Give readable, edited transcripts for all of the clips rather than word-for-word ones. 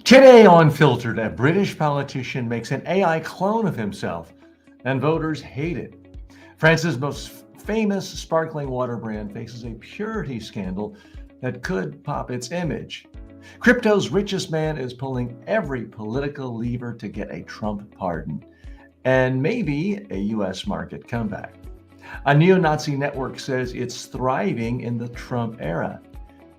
Today on Filtered, a British politician makes an AI clone of himself, and voters hate it. France's most famous sparkling water brand faces a purity scandal that could pop its image. Crypto's richest man is pulling every political lever to get a Trump pardon, and maybe a U.S. market comeback. A neo Nazi network says it's thriving in the Trump era.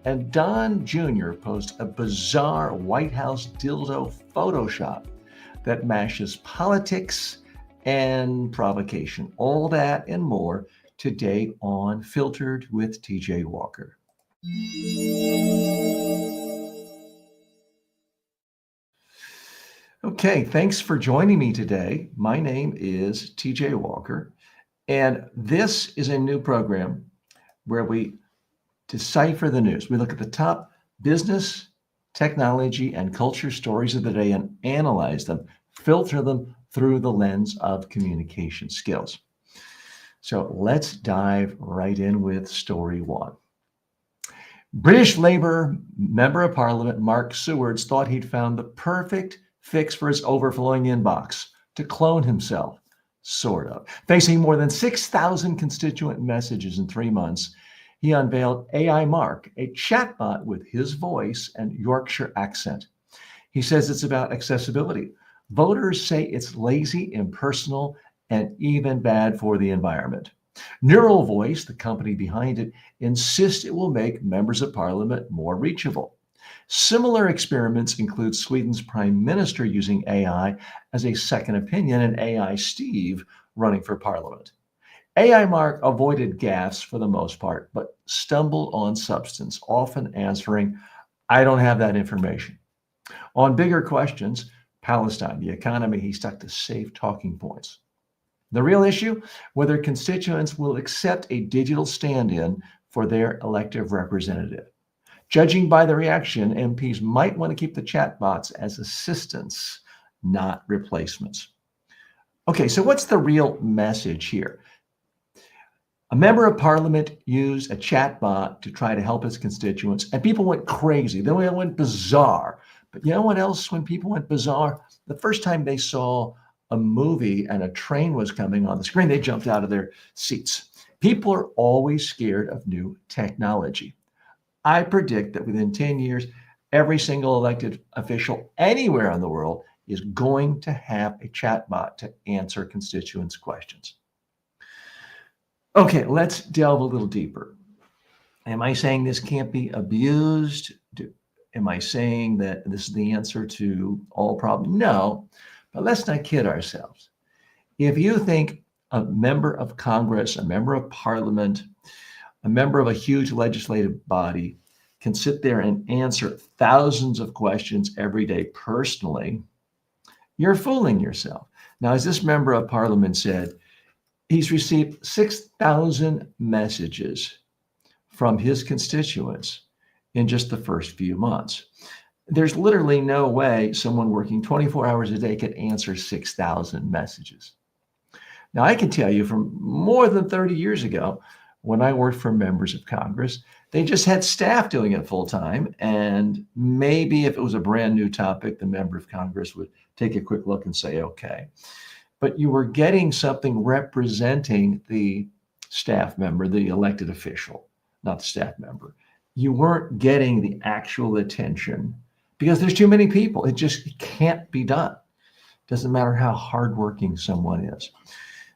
And Don Jr. posts a bizarre White House dildo Photoshop that mashes politics and provocation. All that and more today on Filtered with TJ Walker. Okay, thanks for joining me today. My name is TJ Walker, and this is a new program where we decipher the news. We look at the top business, technology, and culture stories of the day and analyze them, filter them through the lens of communication skills. So let's dive right in with story one. British Labour Member of Parliament Mark Seward's thought he'd found the perfect fix for his overflowing inbox: to clone himself, sort of. Facing more than 6,000 constituent messages in 3 months, he unveiled AI Mark, a chatbot with his voice and Yorkshire accent. He says it's about accessibility. Voters say it's lazy, impersonal, and even bad for the environment. Neural Voice, the company behind it, insists it will make members of parliament more reachable. Similar experiments include Sweden's prime minister using AI as a second opinion and AI Steve running for parliament. AI Mark avoided gaffes for the most part, but stumbled on substance, often answering, "I don't have that information." On bigger questions, Palestine, the economy, he stuck to safe talking points. The real issue, whether constituents will accept a digital stand-in for their elected representative. Judging by the reaction, MPs might want to keep the chatbots as assistants, not replacements. Okay, so what's the real message here? A member of parliament used a chatbot to try to help his constituents, and people went crazy. They went bizarre. But you know what else? When people went bizarre, the first time they saw a movie and a train was coming on the screen, they jumped out of their seats. People are always scared of new technology. I predict that within 10 years, every single elected official anywhere in the world is going to have a chatbot to answer constituents' questions. Okay, let's delve a little deeper. Am I saying this can't be abused? Am I saying that this is the answer to all problems? No, but let's not kid ourselves. If you think a member of Congress, a member of Parliament, a member of a huge legislative body can sit there and answer thousands of questions every day personally, you're fooling yourself. Now, as this member of Parliament said, he's received 6,000 messages from his constituents in just the first few months. There's literally no way someone working 24 hours a day could answer 6,000 messages. Now, I can tell you from more than 30 years ago, when I worked for members of Congress, they just had staff doing it full time. And maybe if it was a brand new topic, the member of Congress would take a quick look and say, okay. But you were getting something representing the staff member, the elected official, not the staff member. You weren't getting the actual attention because there's too many people. It just can't be done. Doesn't matter how hardworking someone is.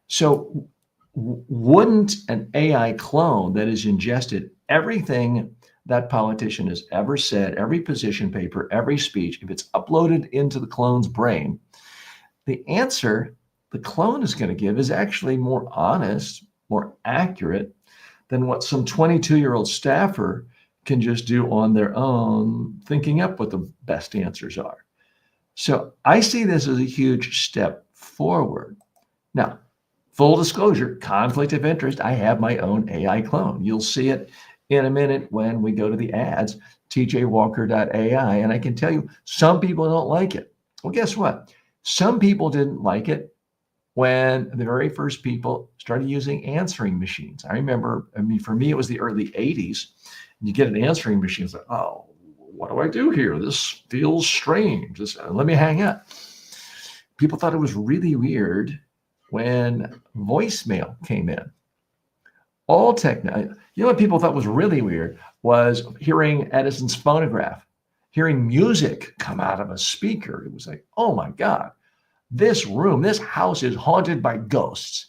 So wouldn't an AI clone that has ingested everything that politician has ever said, every position paper, every speech, if it's uploaded into the clone's brain, the answer the clone is going to give is actually more honest, more accurate than what some 22-year-old staffer can just do on their own, thinking up what the best answers are. So I see this as a huge step forward. Now, full disclosure, conflict of interest, I have my own AI clone. You'll see it in a minute when we go to the ads, tjwalker.ai, and I can tell you some people don't like it. Well, guess what? Some people didn't like it when the very first people started using answering machines. I remember, for me, it was the early 80s. You get an answering machine, it's like, oh, what do I do here? This feels strange. Let me hang up. People thought it was really weird when voicemail came in. All technology. You know what people thought was really weird was hearing Edison's phonograph, hearing music come out of a speaker. It was like, oh my God, this room, this house is haunted by ghosts.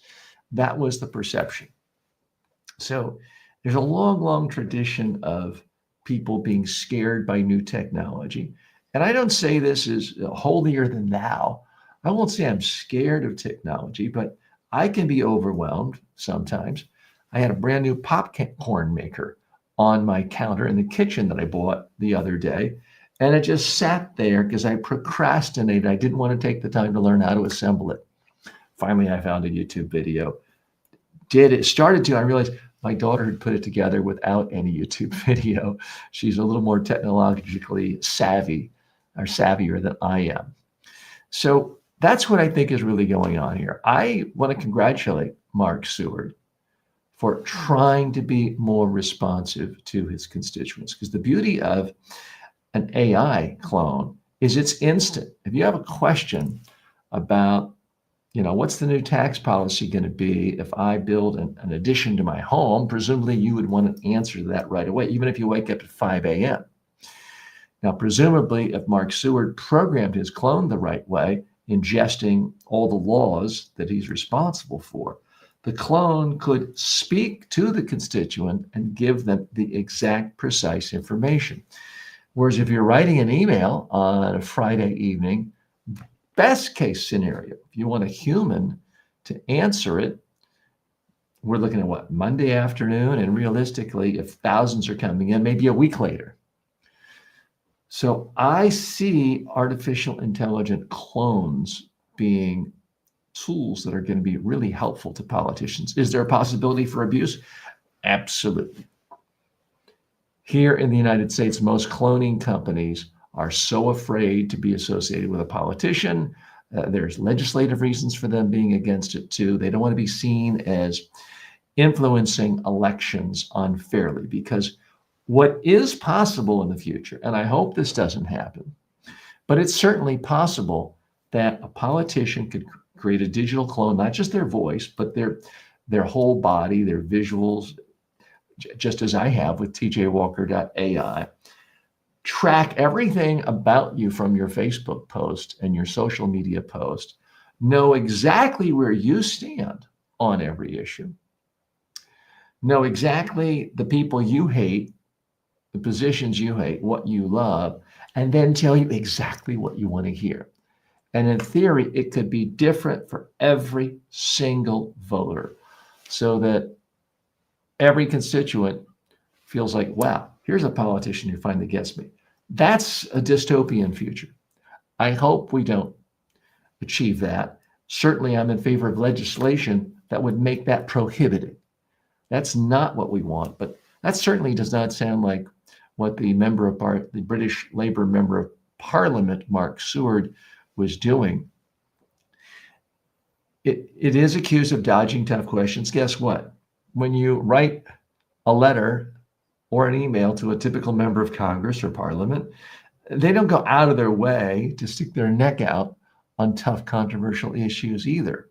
That was the perception. So there's a long, long tradition of people being scared by new technology. And I don't say this is holier than thou. I won't say I'm scared of technology, but I can be overwhelmed sometimes. I had a brand new popcorn maker on my counter in the kitchen that I bought the other day. And it just sat there because I procrastinated. I didn't want to take the time to learn how to assemble it. Finally, I found a YouTube video. I realized my daughter had put it together without any YouTube video. She's a little more technologically savvy or savvier than I am. So that's what I think is really going on here. I want to congratulate Mark Seward for trying to be more responsive to his constituents, because the beauty of an AI clone is it's instant. If you have a question about, what's the new tax policy going to be if I build an addition to my home, presumably you would want an answer to that right away, even if you wake up at 5 a.m. Now, presumably, if Mark Seward programmed his clone the right way, ingesting all the laws that he's responsible for, the clone could speak to the constituent and give them the exact precise information. Whereas if you're writing an email on a Friday evening, best case scenario, if you want a human to answer it, we're looking at Monday afternoon, and realistically, if thousands are coming in, maybe a week later. So I see artificial intelligent clones being tools that are going to be really helpful to politicians. Is there a possibility for abuse? Absolutely. Here in the United States, most cloning companies are so afraid to be associated with a politician. There's legislative reasons for them being against it too. They don't want to be seen as influencing elections unfairly, because what is possible in the future, and I hope this doesn't happen, but it's certainly possible that a politician could create a digital clone, not just their voice, but their whole body, their visuals, just as I have with tjwalker.ai, track everything about you from your Facebook post and your social media post, know exactly where you stand on every issue, know exactly the people you hate, the positions you hate, what you love, and then tell you exactly what you want to hear. And in theory, it could be different for every single voter, so that every constituent feels like, wow, here's a politician who finally gets me. That's a dystopian future. I hope we don't achieve that. Certainly, I'm in favor of legislation that would make that prohibited. That's not what we want, but that certainly does not sound like what the British Labour member of Parliament, Mark Seward, was doing. It is accused of dodging tough questions. Guess what? When you write a letter or an email to a typical member of Congress or Parliament, they don't go out of their way to stick their neck out on tough, controversial issues either.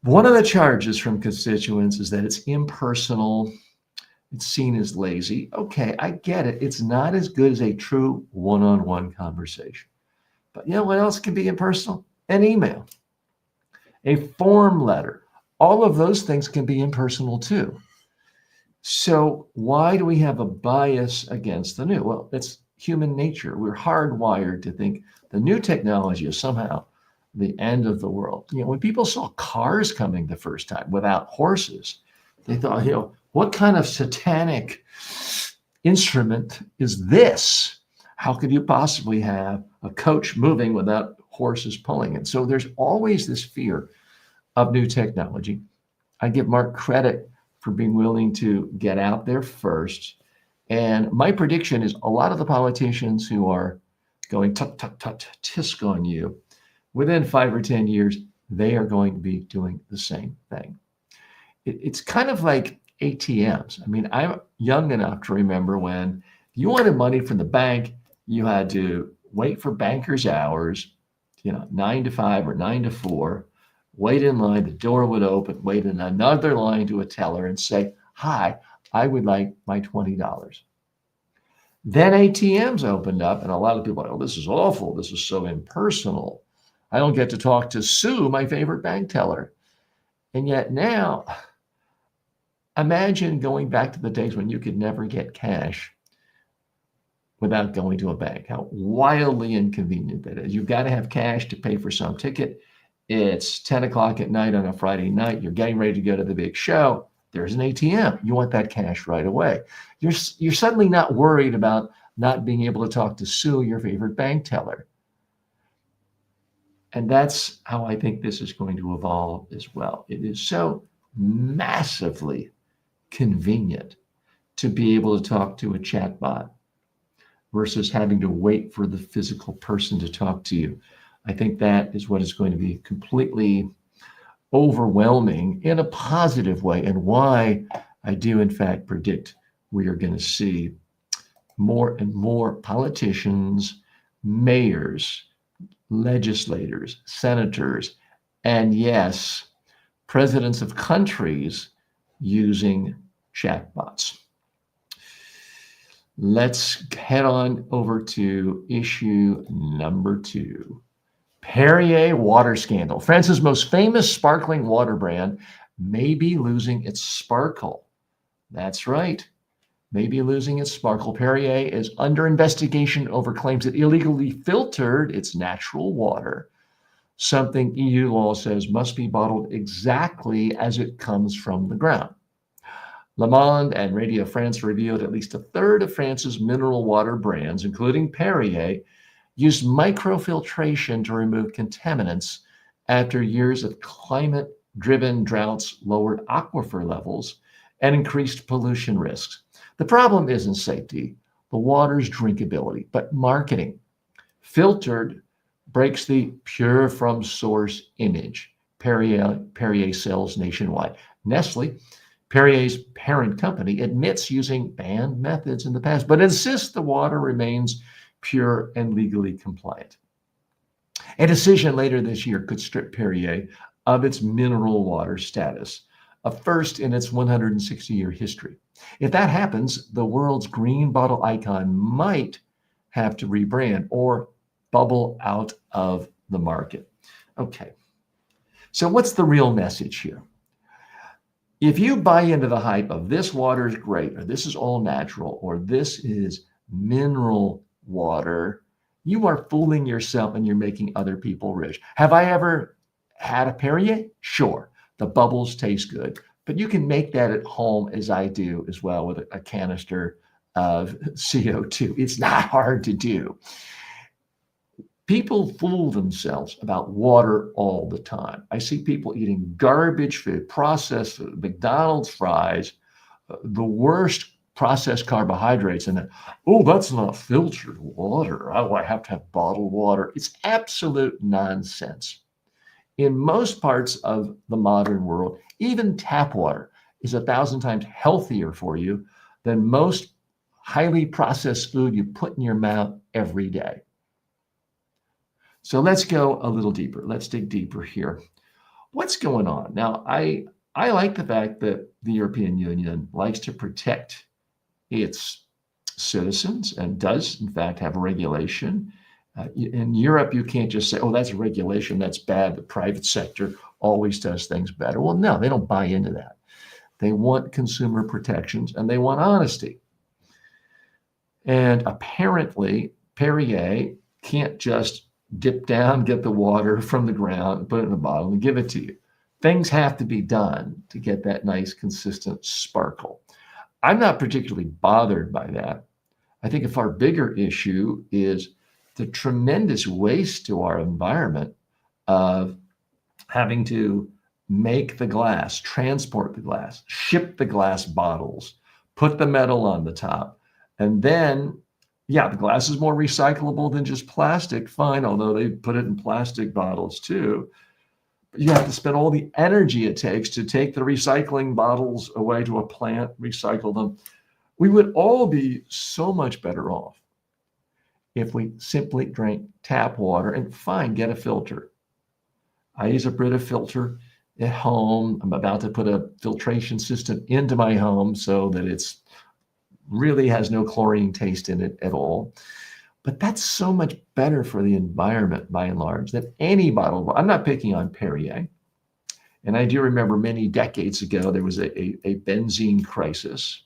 One of the charges from constituents is that it's impersonal. It's seen as lazy. Okay, I get it. It's not as good as a true one-on-one conversation. But you know what else can be impersonal? An email, a form letter. All of those things can be impersonal too. So why do we have a bias against the new? Well, it's human nature. We're hardwired to think the new technology is somehow the end of the world. When people saw cars coming the first time without horses, they thought, what kind of satanic instrument is this? How could you possibly have a coach moving without horses pulling it? So there's always this fear of new technology. I give Mark credit for being willing to get out there first. And my prediction is a lot of the politicians who are going tut, tut, tut, tisk on you, within 5 or 10 years, they are going to be doing the same thing. It's kind of like ATMs. I mean, I'm young enough to remember when If you wanted money from the bank, you had to wait for bankers' hours, 9 to 5 or 9 to 4, wait in line, the door would open, wait in another line to a teller and say, "Hi, I would like my $20." Then ATMs opened up, and a lot of people are like, "Oh, this is awful. This is so impersonal. I don't get to talk to Sue, my favorite bank teller." And yet now, imagine going back to the days when you could never get cash without going to a bank. How wildly inconvenient that is. You've got to have cash to pay for some ticket. It's 10 o'clock at night on a Friday night. You're getting ready to go to the big show. There's an ATM. You want that cash right away. You're suddenly not worried about not being able to talk to Sue, your favorite bank teller. And that's how I think this is going to evolve as well. It is so massively convenient to be able to talk to a chatbot versus having to wait for the physical person to talk to you. I think that is what is going to be completely overwhelming in a positive way, and why I do in fact predict we are going to see more and more politicians, mayors, legislators, senators, and yes, presidents of countries using chatbots. Let's head on over to issue number 2. Perrier water scandal. France's most famous sparkling water brand may be losing its sparkle. That's right, may be losing its sparkle. Perrier is under investigation over claims it illegally filtered its natural water, something EU law says must be bottled exactly as it comes from the ground. Le Monde and Radio France revealed at least a third of France's mineral water brands, including Perrier, used microfiltration to remove contaminants after years of climate-driven droughts lowered aquifer levels and increased pollution risks. The problem isn't safety, the water's drinkability, but marketing. Filtered breaks the pure from source image Perrier sells nationwide. Nestle, Perrier's parent company, admits using banned methods in the past, but insists the water remains pure and legally compliant. A decision later this year could strip Perrier of its mineral water status, a first in its 160-year history. If that happens, the world's green bottle icon might have to rebrand or bubble out of the market. Okay, so what's the real message here? If you buy into the hype of this water is great, or this is all natural, or this is mineral water, you are fooling yourself and you're making other people rich. Have I ever had a Perrier? Sure, the bubbles taste good, but you can make that at home as I do as well with a canister of CO2. It's not hard to do. People fool themselves about water all the time. I see people eating garbage food, processed food, McDonald's fries, the worst processed carbohydrates, and then, "Oh, that's not filtered water. Oh, I have to have bottled water." It's absolute nonsense. In most parts of the modern world, even tap water is 1,000 times healthier for you than most highly processed food you put in your mouth every day. So let's go a little deeper. Let's dig deeper here. What's going on? Now, I like the fact that the European Union likes to protect its citizens and does, in fact, have regulation. In Europe, you can't just say, "Oh, that's a regulation, that's bad. The private sector always does things better." Well, no, they don't buy into that. They want consumer protections and they want honesty. And apparently, Perrier can't just dip down, get the water from the ground, put it in a bottle and give it to you. Things have to be done to get that nice, consistent sparkle. I'm not particularly bothered by that. I think a far bigger issue is the tremendous waste to our environment of having to make the glass, transport the glass, ship the glass bottles, put the metal on the top, and then yeah, the glass is more recyclable than just plastic, fine, although they put it in plastic bottles too. But you have to spend all the energy it takes to take the recycling bottles away to a plant, recycle them, We would all be so much better off if we simply drank tap water, and fine, get a filter. I use a Brita filter at home. I'm about to put a filtration system into my home so that it's really has no chlorine taste in it at all. But that's so much better for the environment by and large than any bottled water. I'm not picking on Perrier. And I do remember many decades ago, there was a benzene crisis.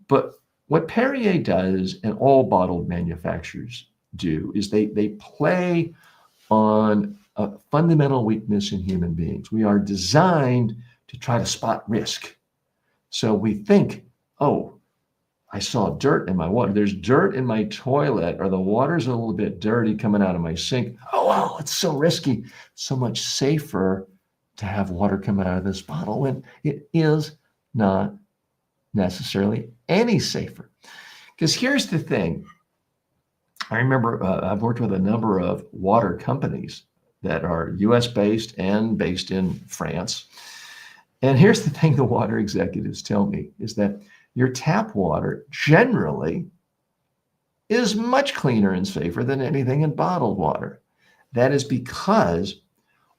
But what Perrier does, and all bottled manufacturers do, is they play on a fundamental weakness in human beings. We are designed to try to spot risk. So we think, oh, I saw dirt in my water. There's dirt in my toilet, or the water's a little bit dirty coming out of my sink. Oh, wow, it's so risky. So much safer to have water come out of this bottle when it is not necessarily any safer. Because here's the thing. I remember I've worked with a number of water companies that are US based and based in France. And here's the thing the water executives tell me is that your tap water generally is much cleaner and safer than anything in bottled water. That is because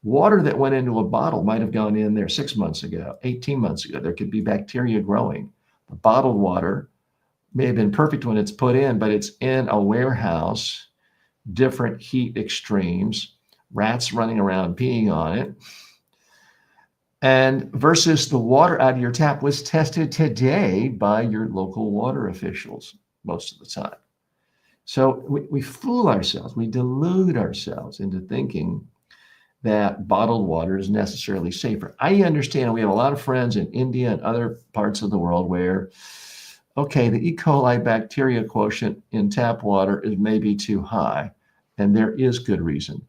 water that went into a bottle might have gone in there 6 months ago, 18 months ago. There could be bacteria growing. The bottled water may have been perfect when it's put in, but it's in a warehouse, different heat extremes, rats running around peeing on it. And versus the water out of your tap was tested today by your local water officials most of the time. So we fool ourselves, we delude ourselves into thinking that bottled water is necessarily safer. I understand we have a lot of friends in India and other parts of the world where, okay, the E. coli bacteria quotient in tap water is maybe too high, and there is good reason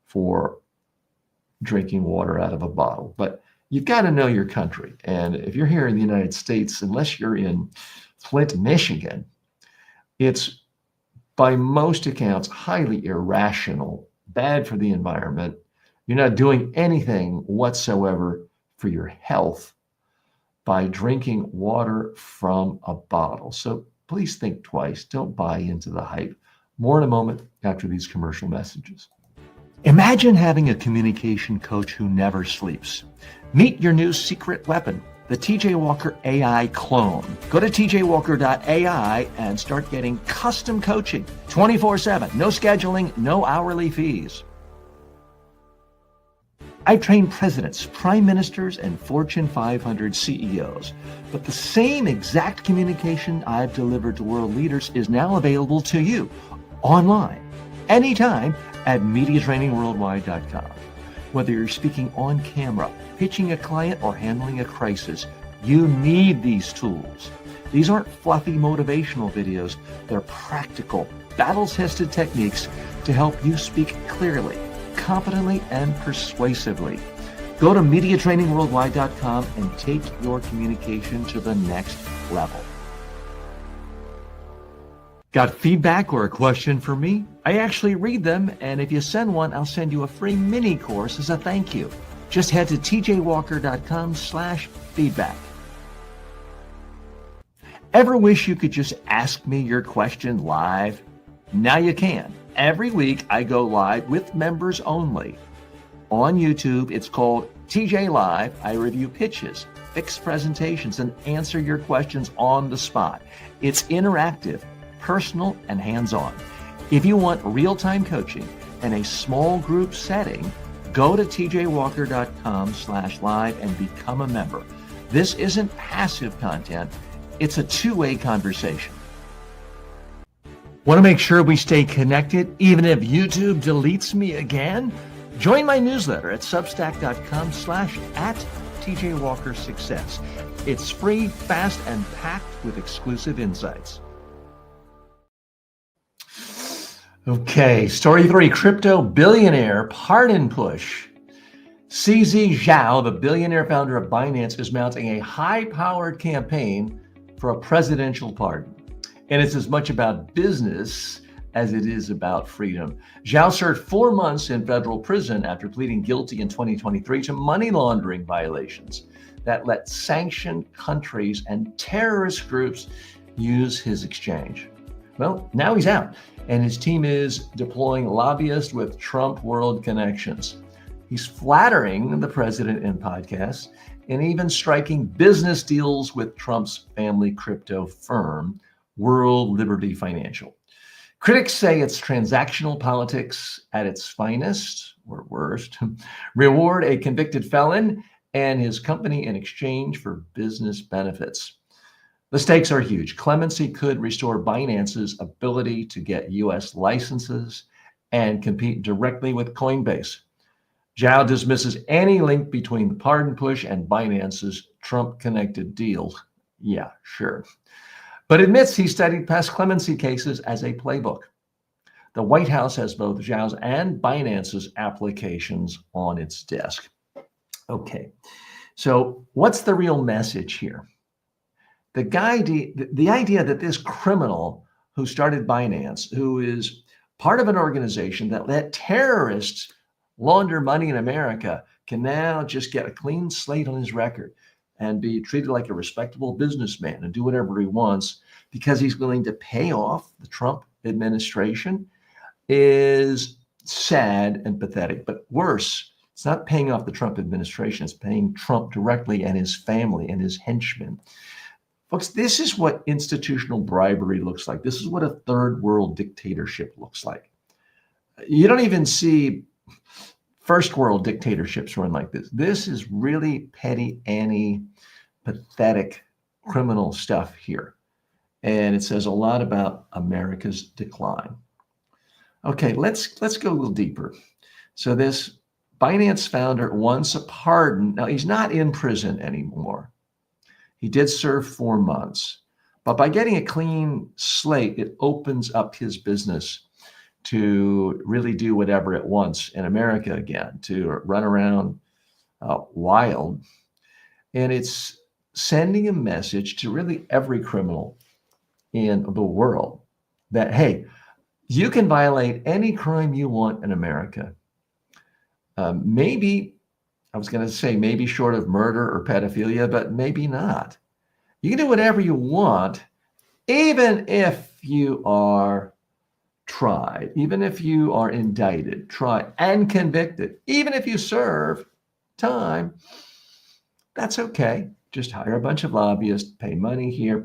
for drinking water out of a bottle. But you've got to know your country. And if you're here in the United States, unless you're in Flint, Michigan, it's by most accounts highly irrational, bad for the environment. You're not doing anything whatsoever for your health by drinking water from a bottle. So please think twice. Don't buy into the hype. More in a moment after these commercial messages. Imagine having a communication coach who never sleeps. Meet your new secret weapon, the TJ Walker AI clone. Go to tjwalker.ai and start getting custom coaching 24/7. No scheduling, no hourly fees. I've trained presidents, prime ministers, and Fortune 500 CEOs, but the same exact communication I've delivered to world leaders is now available to you online, anytime at MediaTrainingWorldwide.com. Whether you're speaking on camera, pitching a client, or handling a crisis, you need these tools. These aren't fluffy motivational videos. They're practical, battle-tested techniques to help you speak clearly, confidently, and persuasively. Go to MediaTrainingWorldwide.com and take your communication to the next level. Got feedback or a question for me? I actually read them, and if you send one, I'll send you a free mini course as a thank you. Just head to tjwalker.com/feedback. Ever wish you could just ask me your question live? Now you can. Every week I go live with members only. On YouTube, it's called TJ Live. I review pitches, fix presentations, and answer your questions on the spot. It's interactive, personal, and hands-on. If you want real-time coaching in a small group setting, go to tjwalker.com/live and become a member. This isn't passive content. It's a two-way conversation. Want to make sure we stay connected even if YouTube deletes me again? Join my newsletter at substack.com/@TJWalkerSuccess. It's free, fast, and packed with exclusive insights. Okay, story 3, crypto billionaire pardon push. CZ Zhao, the billionaire founder of Binance, is mounting a high-powered campaign for a presidential pardon. And it's as much about business as it is about freedom. Zhao served 4 months in federal prison after pleading guilty in 2023 to money laundering violations that let sanctioned countries and terrorist groups use his exchange. Well, now he's out, and his team is deploying lobbyists with Trump world connections. He's flattering the president in podcasts and even striking business deals with Trump's family crypto firm, World Liberty Financial. Critics say it's transactional politics at its finest, or worst. Reward a convicted felon and his company in exchange for business benefits. The stakes are huge. Clemency could restore Binance's ability to get U.S. licenses and compete directly with Coinbase. Zhao dismisses any link between the pardon push and Binance's Trump-connected deals. Yeah, sure. But admits he studied past clemency cases as a playbook. The White House has both Zhao's and Binance's applications on its desk. Okay, so what's the real message here? The idea that this criminal who started Binance, who is part of an organization that let terrorists launder money in America, can now just get a clean slate on his record and be treated like a respectable businessman and do whatever he wants because he's willing to pay off the Trump administration is sad and pathetic. But worse, it's not paying off the Trump administration, it's paying Trump directly and his family and his henchmen. Folks, this is what institutional bribery looks like. This is what a third world dictatorship looks like. You don't even see first world dictatorships run like this. This is really petty Annie, pathetic criminal stuff here. And it says a lot about America's decline. Okay, let's go a little deeper. So this Binance founder wants a pardon. Now, he's not in prison anymore. He did serve 4 months. But by getting a clean slate, it opens up his business to really do whatever it wants in America again, to run around wild. And it's sending a message to really every criminal in the world that, hey, you can violate any crime you want in America. Maybe short of murder or pedophilia, but maybe not. You can do whatever you want, even if you are tried, even if you are indicted, tried, and convicted, even if you serve time, that's okay. Just hire a bunch of lobbyists, pay money here,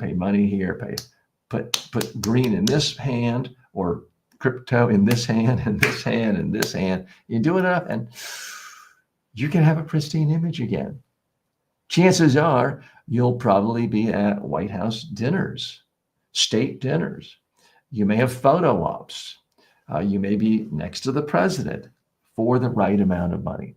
put green in this hand or crypto in this hand and this hand and this hand. You do enough and you can have a pristine image again. Chances are you'll probably be at White House dinners, state dinners. You may have photo ops. You may be next to the president for the right amount of money.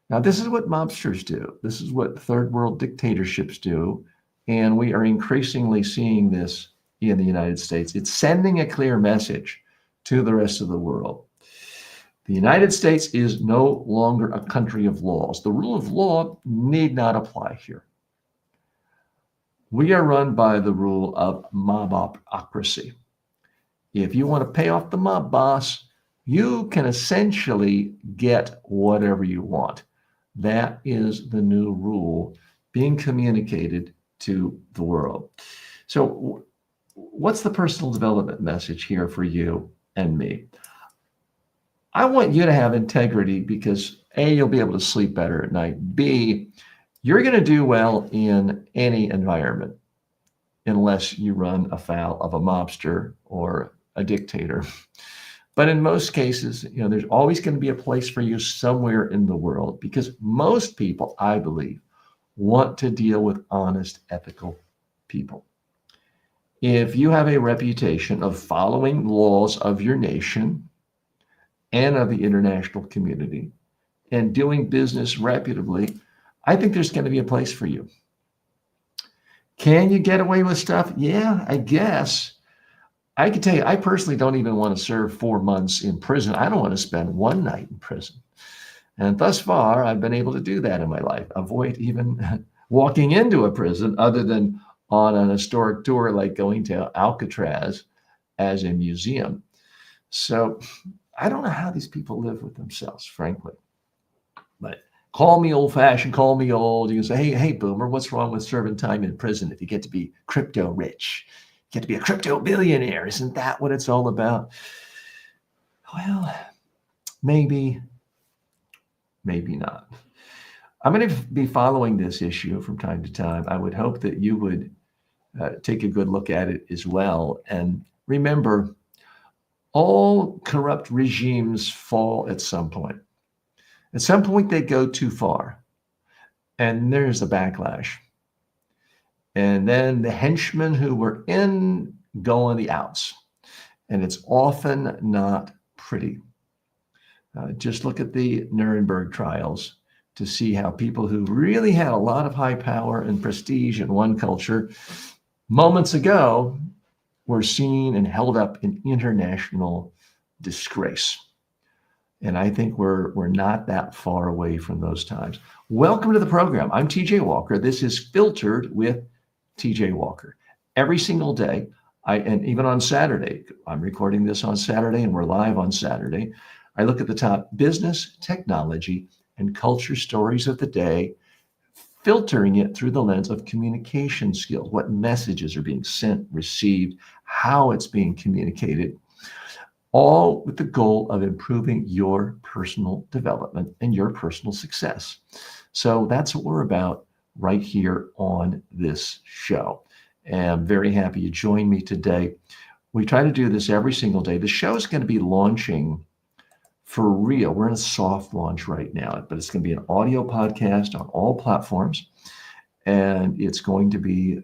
Now, this is what mobsters do. This is what third world dictatorships do. And we are increasingly seeing this in the United States. It's sending a clear message to the rest of the world. The United States is no longer a country of laws. The rule of law need not apply here. We are run by the rule of mobocracy. If you want to pay off the mob boss, you can essentially get whatever you want. That is the new rule being communicated to the world. So what's the personal development message here for you and me? I want you to have integrity because A, you'll be able to sleep better at night. B, you're going to do well in any environment unless you run afoul of a mobster or a dictator. But in most cases, there's always going to be a place for you somewhere in the world because most people, I believe, want to deal with honest, ethical people. If you have a reputation of following laws of your nation and of the international community and doing business reputably, I think there's going to be a place for you. Can you get away with stuff? Yeah, I guess. I can tell you, I personally don't even want to serve 4 months in prison. I don't want to spend one night in prison. And thus far, I've been able to do that in my life. Avoid even walking into a prison other than on an historic tour like going to Alcatraz as a museum. So I don't know how these people live with themselves, frankly. But call me old fashioned, call me old. You can say, hey, boomer, what's wrong with serving time in prison if you get to be crypto rich? You get to be a crypto billionaire. Isn't that what it's all about? Well, maybe not. I'm going to be following this issue from time to time. I would hope that you would take a good look at it as well. And remember, all corrupt regimes fall at some point. At some point, they go too far, and there's a backlash. And then the henchmen who were in go on the outs, and it's often not pretty. Just look at the Nuremberg trials to see how people who really had a lot of high power and prestige in one culture moments ago were seen and held up in international disgrace. And I think we're not that far away from those times. Welcome to the program. I'm TJ Walker. This is Filtered with TJ Walker. Every single day, and even on Saturday, I'm recording this on Saturday and we're live on Saturday. I look at the top business, technology, and culture stories of the day, filtering it through the lens of communication skills, what messages are being sent, received, how it's being communicated, all with the goal of improving your personal development and your personal success. So that's what we're about right here on this show. And I'm very happy you joined me today. We try to do this every single day. The show is going to be launching for real. We're in a soft launch right now, but it's going to be an audio podcast on all platforms. And it's going to be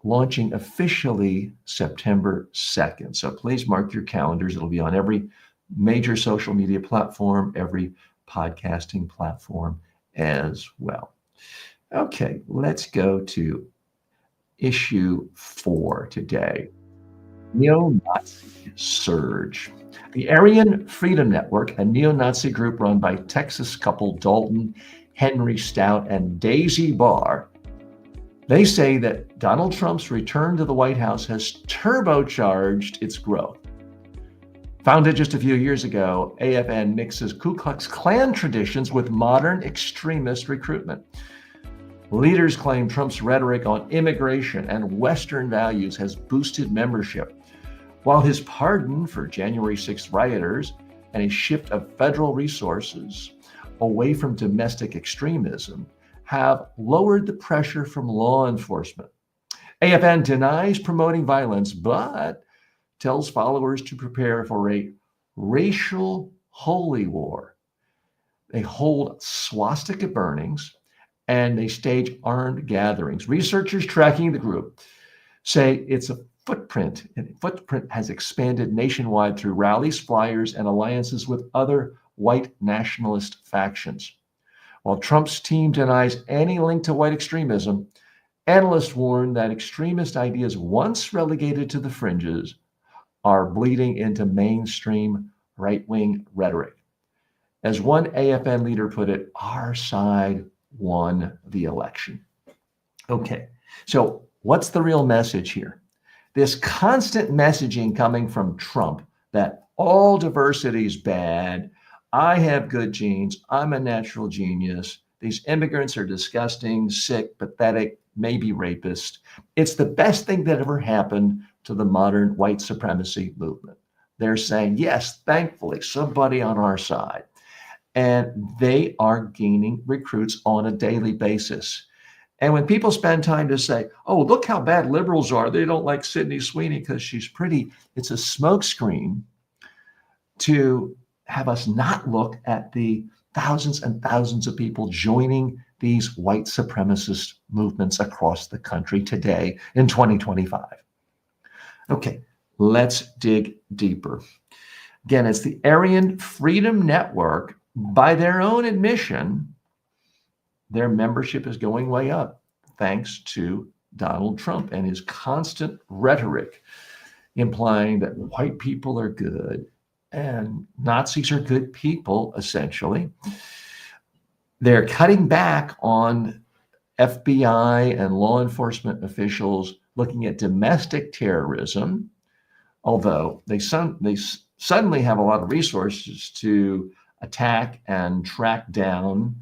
launching officially September 2nd. So please mark your calendars. It'll be on every major social media platform, every podcasting platform as well. Okay, let's go to issue 4 today. Neo-Nazi surge. The Aryan Freedom Network, a neo-Nazi group run by Texas couple Dalton Henry Stout and Daisy Barr, they say that Donald Trump's return to the White House has turbocharged its growth. Founded just a few years ago, AFN mixes Ku Klux Klan traditions with modern extremist recruitment. Leaders claim Trump's rhetoric on immigration and Western values has boosted membership, while his pardon for January 6th rioters and a shift of federal resources away from domestic extremism have lowered the pressure from law enforcement. AFN denies promoting violence, but tells followers to prepare for a racial holy war. They hold swastika burnings and they stage armed gatherings. Researchers tracking the group say it's a footprint, and the footprint has expanded nationwide through rallies, flyers, and alliances with other white nationalist factions. While Trump's team denies any link to white extremism, analysts warn that extremist ideas once relegated to the fringes are bleeding into mainstream right-wing rhetoric. As one AFN leader put it, our side won the election. Okay, so what's the real message here? This constant messaging coming from Trump that all diversity is bad, I have good genes, I'm a natural genius, these immigrants are disgusting, sick, pathetic, maybe rapist. It's the best thing that ever happened to the modern white supremacy movement. They're saying, yes, thankfully, somebody on our side. And they are gaining recruits on a daily basis. And when people spend time to say, oh, look how bad liberals are, they don't like Sydney Sweeney because she's pretty, it's a smokescreen to have us not look at the thousands and thousands of people joining these white supremacist movements across the country today in 2025. Okay, let's dig deeper. Again, it's the Aryan Freedom Network. By their own admission, their membership is going way up thanks to Donald Trump and his constant rhetoric implying that white people are good and Nazis are good people, essentially. They're cutting back on FBI and law enforcement officials looking at domestic terrorism, although they suddenly have a lot of resources to attack and track down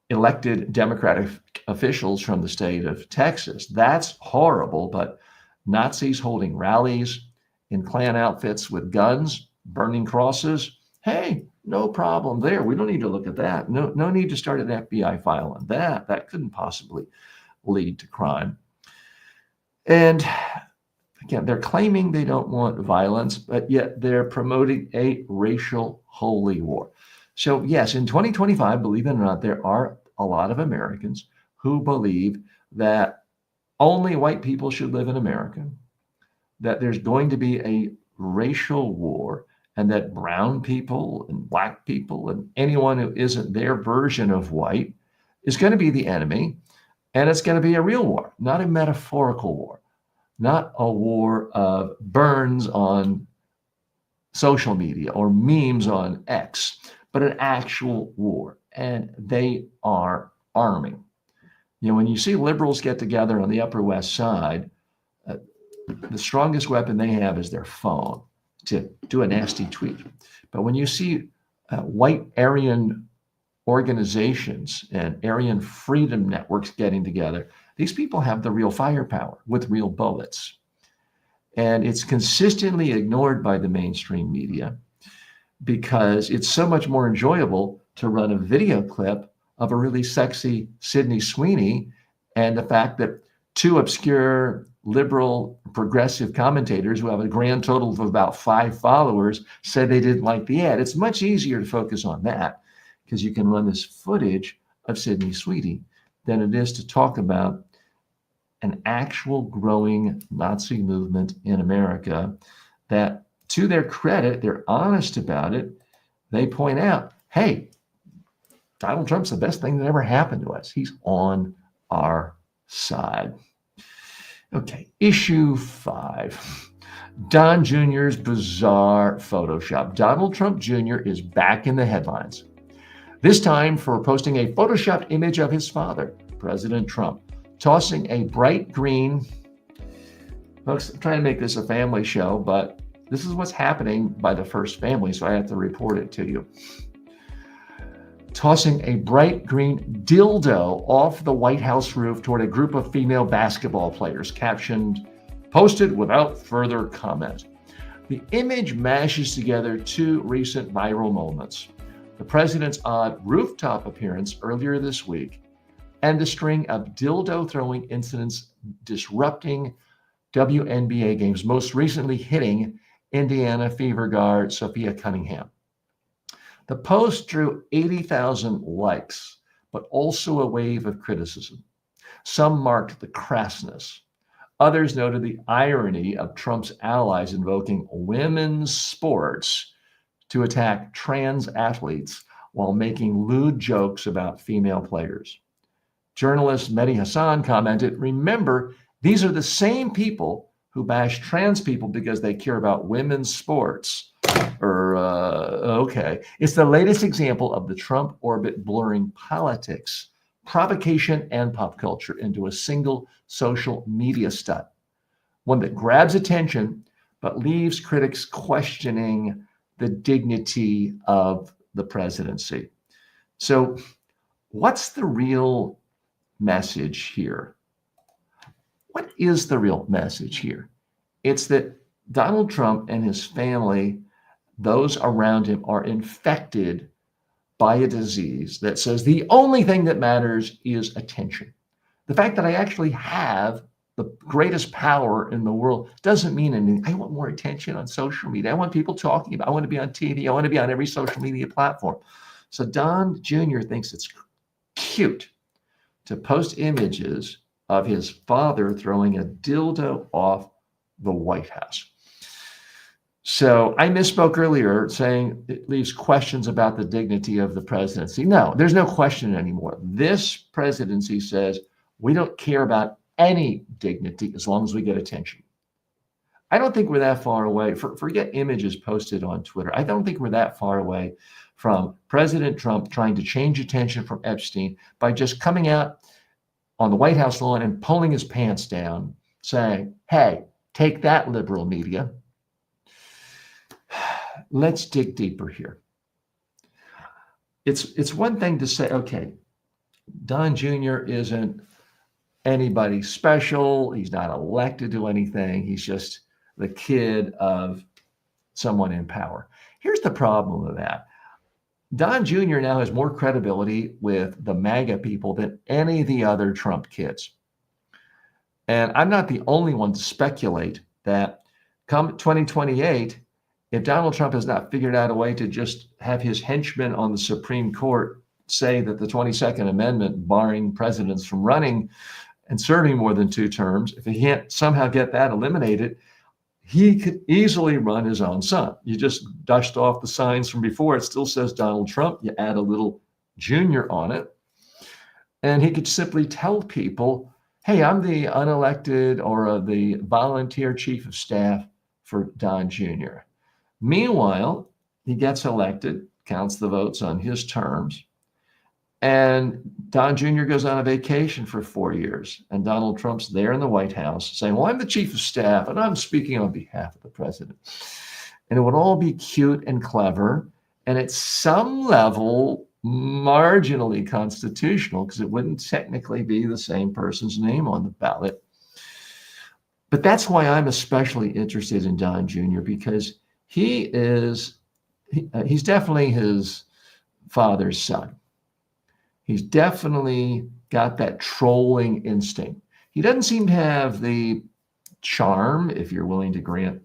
elected Democratic officials from the state of Texas. That's horrible, but Nazis holding rallies in Klan outfits with guns, burning crosses, hey, no problem there. We don't need to look at that. No need to start an FBI file on that. That couldn't possibly lead to crime. And again, they're claiming they don't want violence, but yet they're promoting a racial holy war. So yes, in 2025, believe it or not, there are a lot of Americans who believe that only white people should live in America, that there's going to be a racial war, and that brown people and black people and anyone who isn't their version of white is going to be the enemy. And it's going to be a real war, not a metaphorical war, not a war of burns on social media or memes on X, but an actual war. And they are arming. When you see liberals get together on the Upper West Side, the strongest weapon they have is their phone to do a nasty tweet. But when you see white Aryan organizations and Aryan freedom networks getting together, these people have the real firepower with real bullets. And it's consistently ignored by the mainstream media because it's so much more enjoyable to run a video clip of a really sexy Sydney Sweeney and the fact that two obscure liberal progressive commentators who have a grand total of about 5 followers said they didn't like the ad. It's much easier to focus on that because you can run this footage of Sydney Sweeney than it is to talk about an actual growing Nazi movement in America that, to their credit, they're honest about it. They point out, hey, Donald Trump's the best thing that ever happened to us. He's on our side. Okay, issue 5. Don Jr.'s bizarre Photoshop. Donald Trump Jr. is back in the headlines, this time for posting a Photoshopped image of his father, President Trump, tossing a bright green. Folks, I'm trying to make this a family show, but this is what's happening by the first family, so I have to report it to you. Tossing a bright green dildo off the White House roof toward a group of female basketball players, captioned, posted without further comment. The image mashes together 2 recent viral moments: the president's odd rooftop appearance earlier this week and the string of dildo throwing incidents disrupting WNBA games, most recently hitting Indiana Fever guard Sophia Cunningham. The post drew 80,000 likes, but also a wave of criticism. Some marked the crassness. Others noted the irony of Trump's allies invoking women's sports to attack trans athletes while making lewd jokes about female players. Journalist Mehdi Hassan commented, remember, these are the same people who bash trans people because they care about women's sports. Okay. It's the latest example of the Trump orbit blurring politics, provocation, and pop culture into a single social media stunt, one that grabs attention but leaves critics questioning the dignity of the presidency. So, what's the real message here? What is the real message here? It's that Donald Trump and his family, those around him, are infected by a disease that says the only thing that matters is attention. The fact that I actually have the greatest power in the world doesn't mean anything. I want more attention on social media. I want people talking about, I want to be on TV. I want to be on every social media platform. So Don Jr. thinks it's cute to post images of his father throwing a dildo off the White House. So I misspoke earlier saying it leaves questions about the dignity of the presidency. No, there's no question anymore. This presidency says we don't care about any dignity as long as we get attention. I don't think we're that far away. Forget images posted on Twitter. I don't think we're that far away from President Trump trying to change attention from Epstein by just coming out on the White House lawn and pulling his pants down, saying, hey, Take that, liberal media. Let's dig deeper here. It's one thing to say, okay, Don Jr. isn't anybody special. He's not elected to anything. He's just the kid of someone in power. Here's the problem with that. Don Jr. now has more credibility with the MAGA people than any of the other Trump kids. And I'm not the only one to speculate that come 2028, if Donald Trump has not figured out a way to just have his henchmen on the Supreme Court say that the 22nd Amendment, barring presidents from running and serving more than 2 terms, if he can't somehow get that eliminated, he could easily run his own son. You just dust off the signs from before. It still says Donald Trump. You add a little Junior on it. And he could simply tell people, hey, I'm the unelected or the volunteer chief of staff for Don Jr. Meanwhile, he gets elected, counts the votes on his terms, and Don Jr. goes on a vacation for 4 years. And Donald Trump's there in the White House saying, well, I'm the chief of staff and I'm speaking on behalf of the president. And it would all be cute and clever. And at some level, marginally constitutional, because it wouldn't technically be the same person's name on the ballot. But that's why I'm especially interested in Don Jr., because he's definitely his father's son. He's definitely got that trolling instinct. He doesn't seem to have the charm, if you're willing to grant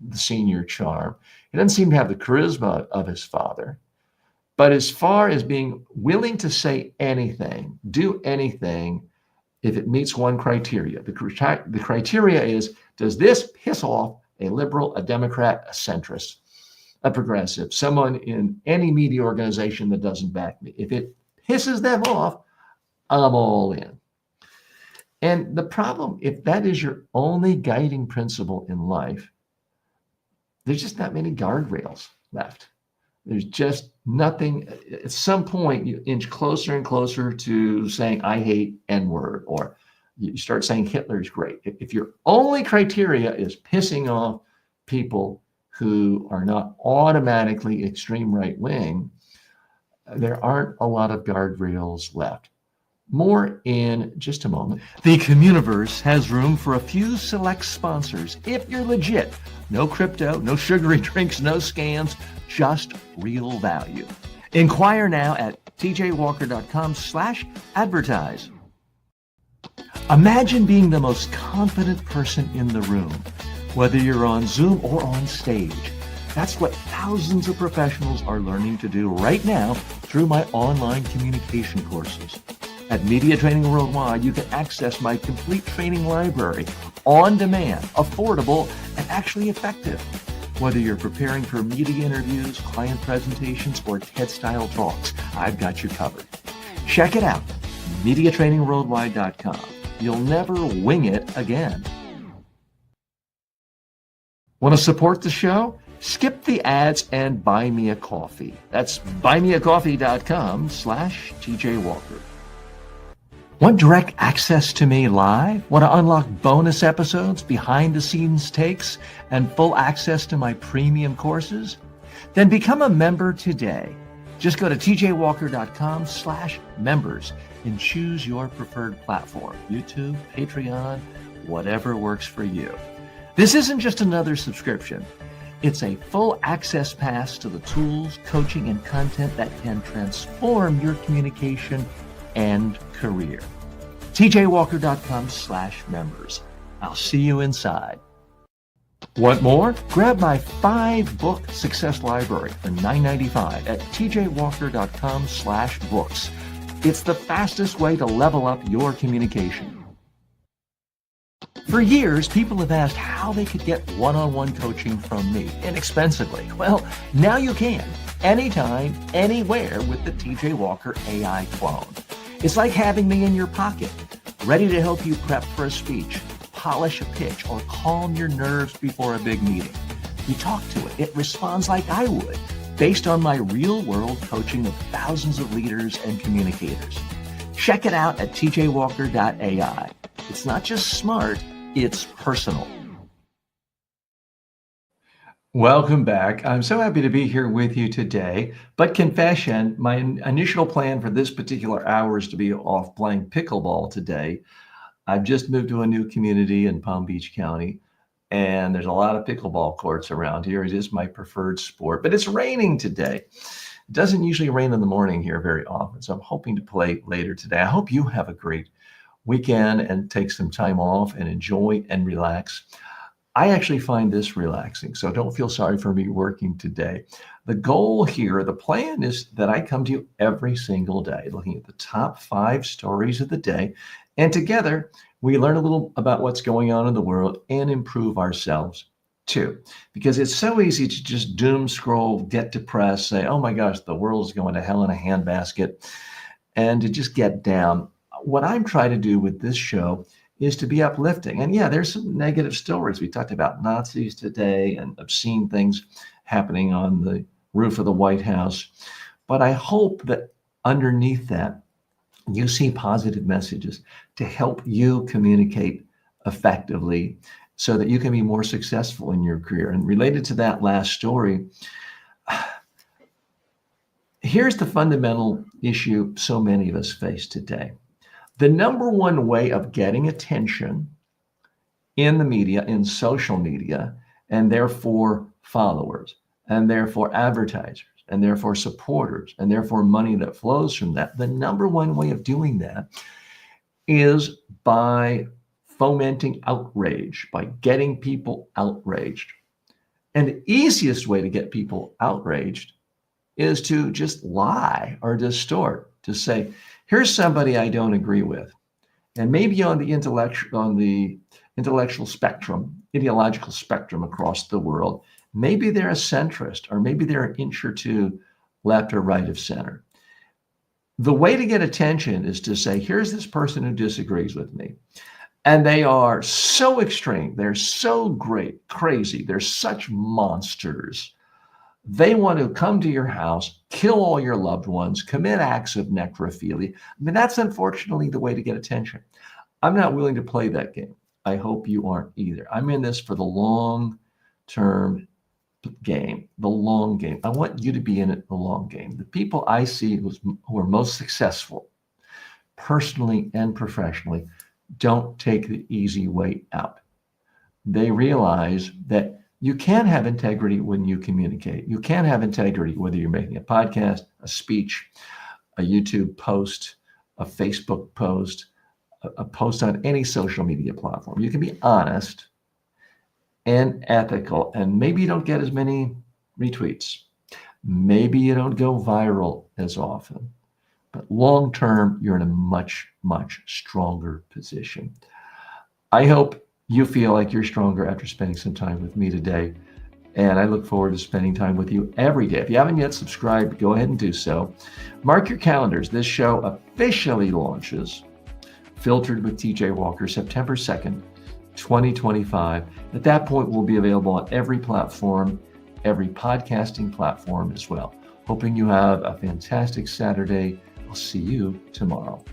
the senior charm. He doesn't seem to have the charisma of his father. But as far as being willing to say anything, do anything, if it meets one criteria, the criteria is, does this piss off a liberal, a Democrat, a centrist, a progressive, someone in any media organization that doesn't back me? If it pisses them off, I'm all in. And the problem, if that is your only guiding principle in life, there's just not many guardrails left. There's just nothing. At some point, you inch closer and closer to saying, I hate N-word, or you start saying Hitler's great. If your only criteria is pissing off people who are not automatically extreme right-wing, there aren't a lot of guardrails left. More in just a moment. The Communiverse has room for a few select sponsors. If you're legit, no crypto, no sugary drinks, no scams, just real value. Inquire now at tjwalker.com/advertise. Imagine being the most confident person in the room, whether you're on Zoom or on stage. That's what thousands of professionals are learning to do right now through my online communication courses. At Media Training Worldwide, you can access my complete training library on demand, affordable, and actually effective. Whether you're preparing for media interviews, client presentations, or TED-style talks, I've got you covered. Check it out, MediaTrainingWorldwide.com. You'll never wing it again. Want to support the show? Skip the ads and buy me a coffee. That's buymeacoffee.com/TJWalker. Want direct access to me live? Want to unlock bonus episodes, behind-the-scenes takes, and full access to my premium courses? Then become a member today. Just go to tjwalker.com/members and choose your preferred platform, YouTube, Patreon, whatever works for you. This isn't just another subscription. It's a full access pass to the tools, coaching, and content that can transform your communication and career. tjwalker.com/members. I'll see you inside. Want more? Grab my 5-book success library for $9.95 at tjwalker.com/books. It's the fastest way to level up your communication. For years, people have asked how they could get one-on-one coaching from me inexpensively. Well, now you can, anytime, anywhere with the TJ Walker AI clone. It's like having me in your pocket, ready to help you prep for a speech, polish a pitch, or calm your nerves before a big meeting. You talk to it, it responds like I would, based on my real-world coaching of thousands of leaders and communicators. Check it out at tjwalker.ai. It's not just smart, it's personal. Welcome back. I'm so happy to be here with you today. But confession, my initial plan for this particular hour is to be off playing pickleball today. I've just moved to a new community in Palm Beach County, and there's a lot of pickleball courts around here. It is my preferred sport, but it's raining today. It doesn't usually rain in the morning here very often, so I'm hoping to play later today. I hope you have a great weekend and take some time off and enjoy and relax. I actually find this relaxing, so don't feel sorry for me working today. The goal here, the plan is that I come to you every single day looking at the top 5 stories of the day, and together we learn a little about what's going on in the world and improve ourselves too. Because it's so easy to just doom scroll, get depressed, say, oh my gosh, the world is going to hell in a handbasket, and to just get down. What I'm trying to do with this show is to be uplifting. And yeah, there's some negative stories. We talked about Nazis today and obscene things happening on the roof of the White House. But I hope that underneath that, you see positive messages to help you communicate effectively so that you can be more successful in your career. And related to that last story, here's the fundamental issue so many of us face today. The number one way of getting attention in the media, in social media, and therefore followers, and therefore advertisers, and therefore supporters, and therefore money that flows from that, the number one way of doing that is by fomenting outrage, by getting people outraged. And the easiest way to get people outraged is to just lie or distort, to say, here's somebody I don't agree with. And maybe on the intellectual spectrum, ideological spectrum across the world, maybe they're a centrist, or maybe they're an inch or two left or right of center. The way to get attention is to say, here's this person who disagrees with me. And they are so extreme, they're so great, crazy, they're such monsters. They want to come to your house, kill all your loved ones, commit acts of necrophilia. I mean, that's unfortunately the way to get attention. I'm not willing to play that game. I hope you aren't either. I'm in this for the long-term game, the long game. I want you to be in it the long game. The people I see who are most successful, personally and professionally, don't take the easy way out. They realize that you can have integrity when you communicate. You can have integrity whether you're making a podcast, a speech, a YouTube post, a Facebook post, a post on any social media platform. You can be honest and ethical, and maybe you don't get as many retweets. Maybe you don't go viral as often, but long term, you're in a much, much stronger position. I hope you feel like you're stronger after spending some time with me today. And I look forward to spending time with you every day. If you haven't yet subscribed, go ahead and do so. Mark your calendars. This show officially launches, Filtered with TJ Walker, September 2nd, 2025. At that point, we'll be available on every platform, every podcasting platform as well. Hoping you have a fantastic Saturday. I'll see you tomorrow.